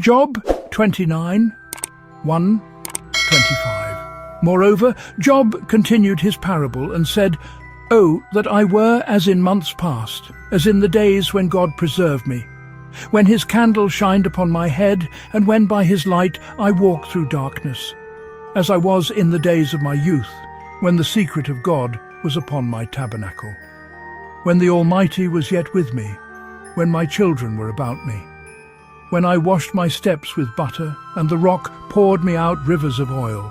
Job 29, 1:25. Moreover, Job continued his parable and said, "Oh, that I were as in months past, as in the days when God preserved me, when his candle shined upon my head, and when by his light I walked through darkness, as I was in the days of my youth, when the secret of God was upon my tabernacle, when the Almighty was yet with me, when my children were about me, when I washed my steps with butter, and the rock poured me out rivers of oil,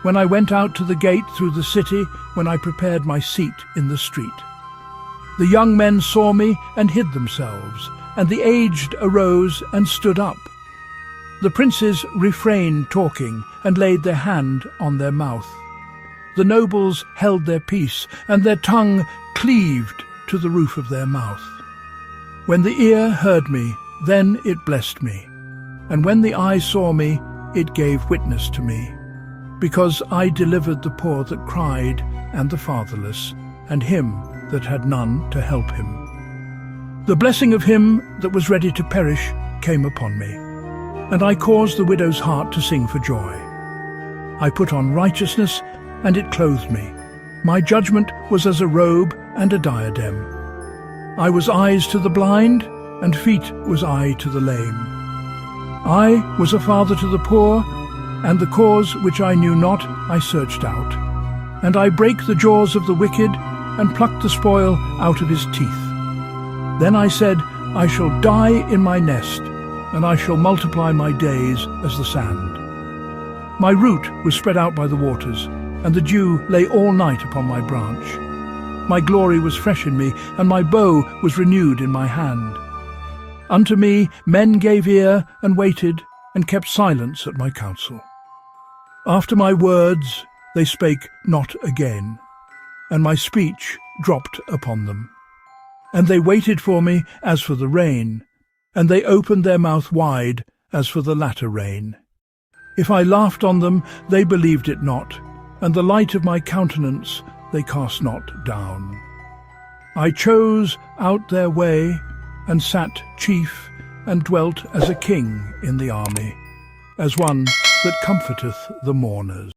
when I went out to the gate through the city, when I prepared my seat in the street. The young men saw me and hid themselves, and the aged arose and stood up. The princes refrained talking and laid their hand on their mouth. The nobles held their peace, and their tongue cleaved to the roof of their mouth. When the ear heard me, then it blessed me, and when the eye saw me, it gave witness to me, because I delivered the poor that cried, and the fatherless, and him that had none to help him. The blessing of him that was ready to perish came upon me, and I caused the widow's heart to sing for joy. I put on righteousness, and it clothed me. My judgment was as a robe and a diadem. I was eyes to the blind, and feet was I to the lame. I was a father to the poor, and the cause which I knew not I searched out. And I brake the jaws of the wicked, and plucked the spoil out of his teeth. Then I said, I shall die in my nest, and I shall multiply my days as the sand. My root was spread out by the waters, and the dew lay all night upon my branch. My glory was fresh in me, and my bow was renewed in my hand. Unto me men gave ear, and waited, and kept silence at my counsel. After my words they spake not again, and my speech dropped upon them. And they waited for me as for the rain, and they opened their mouth wide as for the latter rain. If I laughed on them, they believed it not, and the light of my countenance they cast not down. I chose out their way, and sat chief, and dwelt as a king in the army, as one that comforteth the mourners.